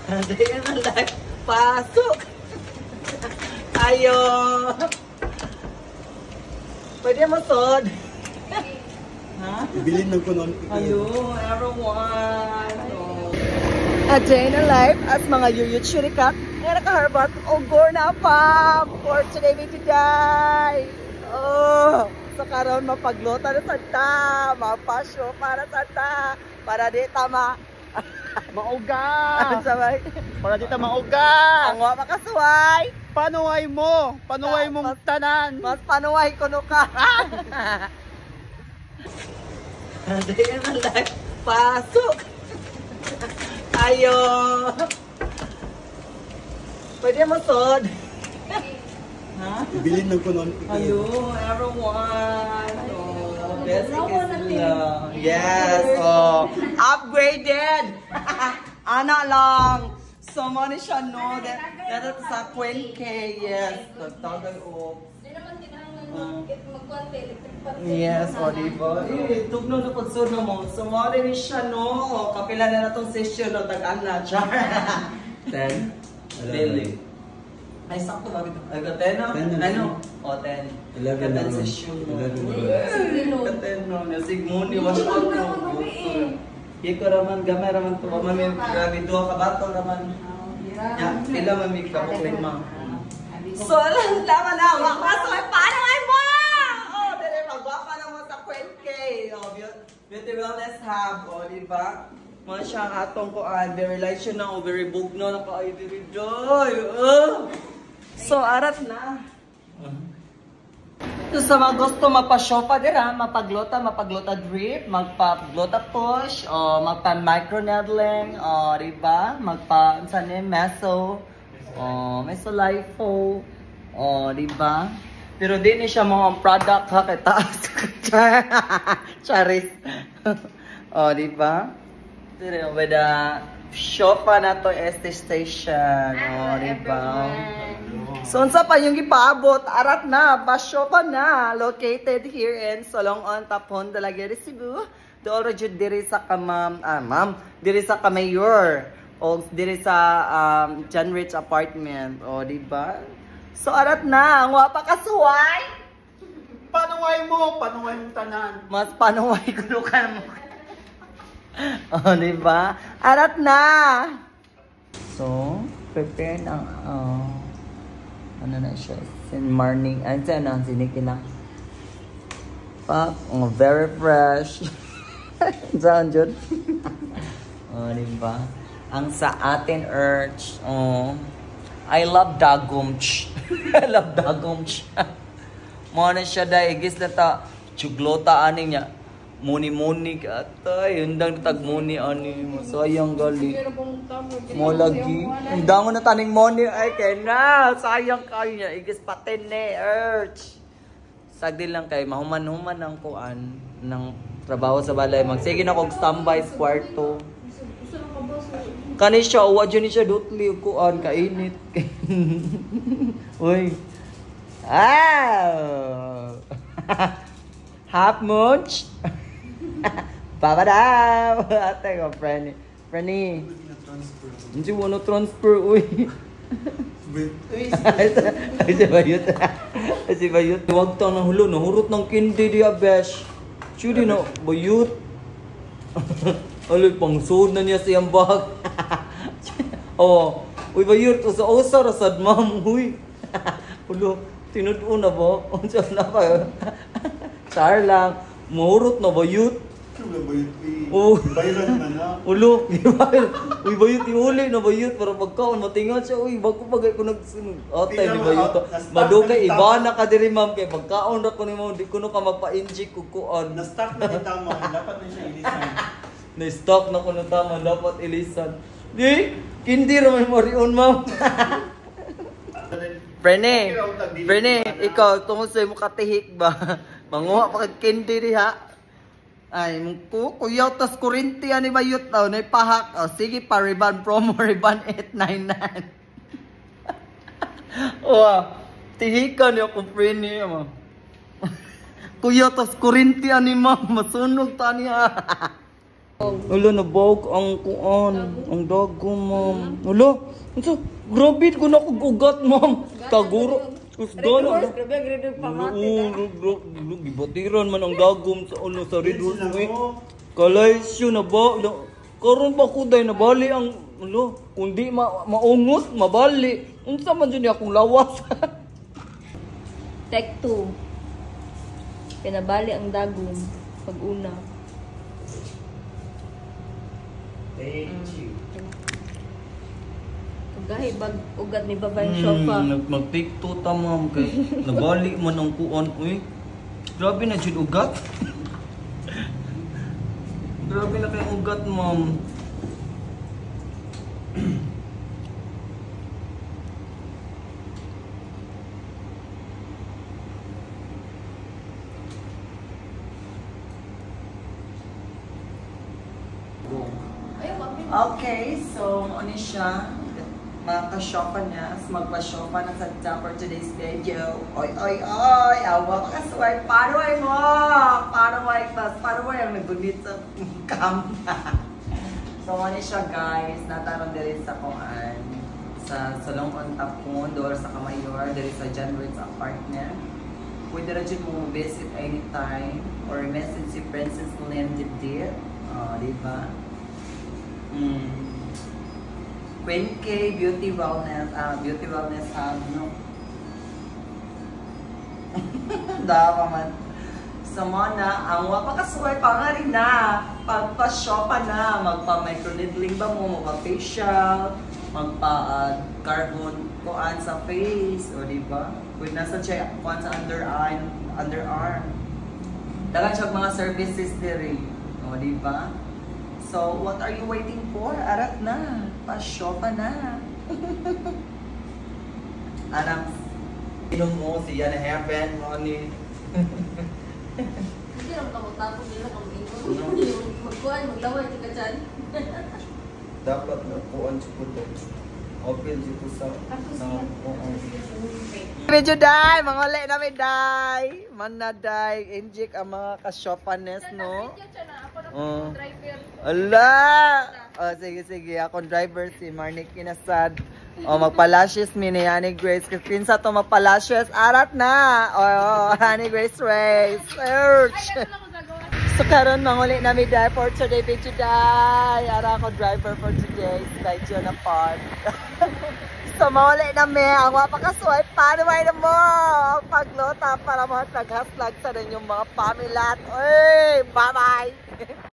Day in the life. Pasok! Ayo! Pwede mo sod? Ha? Bilhin ng kunon. Hello, everyone! A day in the life as mga yuyut shurikat nga nakaharbat o gorna pa for today may today. Oh, sa karon mapaglota na santa, mapasyo para santa, para di tama. Mauga! Sabay. Para dito mauga! Ang wa makasuway. Panuway mo! Panuway mong tanan! Mas panuway ko no ka. Day in the life. Pasok! Ayo! Pwede mo sod? Ha? Bilhin ng kunon. Hello, everyone! Oh, basic is lang. Yes! Oh, upgraded! Ana lang! So, money siya, no? That sa 20K, yes. Nagtagal, oh. Yes, o diba? Eh, tugno na pagsuno mo. So, money siya, no? O, kapila na itong session, no? Tag-an na, char. 10? Daily. Ay, sakto ba ito? Ay, 10 na? Ano? O, 10. 11 na. 10 session mo. 10 no. Nasig mo, ni wash out no. Iko raman, gamay raman to. Mami, grabe, duha ka bato raman. Ya, pila mami ka, buklin ma. So, laman na. Wakaso, ay, paano ay mo? Oh, dali, magwapa na mo sa 20K. Oh, beauty wellness hub. O, diba? Mga siyang atong kuan, very light siya na, very bugno na ka, ay, very joy. So, arat na. So, sa mga gusto magpa-shopa dira, mapaglota drip, magpa-glota push, o magpa-microneedling, o, diba? Meso, o, meso-lifo, o, diba? Pero di ni siya mga product ha, kay taas. Charis. O, diba? Pero with the shopa na to, este station, o, diba? So, unsa pa yung ipaabot, arat na, Basyopa na, located here in Solong-on, Tapon, Dalaguere, Cebu. Doon rajud diri sa diri sa Kamayor, o diri sa John Rich apartment, o diba? So, arat na, ang wapa kasuway. Panuway mo! Panuway mong tanan! Mas panuway ko ka mo. O, diba? Arat na! So, prepare na, ano na siya, morning, ano, sinikila. Pak, very fresh. Saan dyan? O, diba? Ang sa atin, urge, I love dagumch. I love dagumch. Muna siya dahil, igis na ta, chuglota ani niya. Muni-muni ka atay, hundang tag-muni ani mo. Sayang gali. Mo lagi. Hundang na taning muni ay kay na. Sayang kayo niya. Igis patin ni urge. Sagdi lang kay mahuman-human ang kuan ng trabaho sa balay. Magsige na kog standby sa kwarto. Kani siya, uwa dyan siya dutli kuan kainit. Uy. Half munch. Papa daw! Ate ko, Frenny. Hindi mo na transfer, uy. Ay, si Bayut. Ay, si Bayut. Huwag tang nahulo, nahurot ng kindi diya, besh. Chudi na, Bayut. Aloy, pang sood na niya siyang bag. Oh, uy, Bayut, usa-usa, rasad, ma'am, uy. Ulo, tinudo na ba? Unsas na pa. Char lang. Mahurot na Bayut. Oh, Bayran na na. ulo, uy Bayut ihuli na Bayut para pagkaon matingan siya. Uy, bago pagay ko nagsunod. Atay ni Bayut. Madugay iba na ka diri ma'am kay pagkaon ra ko nimo di kuno ka magpa-inject kukuan. Na-stock na tama, dapat na siya ilisan. Na-stock na kuno tama dapat ilisan. Di, kindi ra may morion ma'am. Brene, ikaw tungod sa mo katihik ba? Manguha pa kag kindi diha. Ay, kuyaw tas kurinti ani Bayut daw, na ipahak. O, sige pa, Riban promo, Riban 899. O, tihikan niya kung preni mo. Kuyaw tas kurinti ani ma'am, masunog ta niya. Ulo na bog ang kuan, ang dago, ma'am. Ulo, unsa? Grabe ko na kog ugat, ma'am. Taguro. Usdala. Gibatiran man ang dagom sa ulo sa Red Horse. Kalaysyo na ba? Karon pa ko day nabali ang ulo. Kung di maungot, mabali. Unsa man dyan akong lawas? Take 2. Pinabali ang dagom pag-una. Thank you. Gahi bag ugat ni babay sofa. Mag-take 2 ta, ma'am. Kay nabali man ang kuan. Uy, grabe na dyan ugat. Grabe na kayong ugat, ma'am. Okay, so ano siya? Mga ka-shopa niya. Magpa-shopa na sa for today's video. Oy, oy, oy! Awa ka kasway! Paruway mo! Paruway! Paruway ang nagunit sa cam. So ano siya, guys? Nataron diri sa kuan. Sa Salong on Tapon, doon sa Kamayor, diri sa John Ritz apartment. Pwede rin mo visit anytime or message si Princess Lynn Dibdib. Diba? Queen K Beauty Wellness, no? Dawa man. So na, ang wapakasuway pa nga rin na. Pagpa-shopa na, magpa-microneedling ba mo, magpa-facial, magpa-carbon kuan sa face, o diba? Pwede nasa check kuan sa underarm. Dagan siya mga services diri, o diba? So, what are you waiting for? Arat na. Pa-shopa na. Anak, inom mo siya na heaven, money. Hindi lang tapos nila kung ingon. Magkuhan, maglaway ka dyan. Dapat na kuan sa puto. Open dito sa video day, mga uli namin day. Mana day, inject ang mga ka-shopanes, no? Ala! Sige. Akong driver si Marnik Inasad. Magpalashes mi ni Honey Grace. Kasi sa to magpalashes, arat na! Honey Grace Race. Search! So karon manguli namin day for today video day. Ara ako driver for today. By Jonah Park. So manguli namin. Ang wapakasway. Panuway na mo! Ang paglota para mga naghaslag sa inyong mga pamilat. Uy! Bye-bye!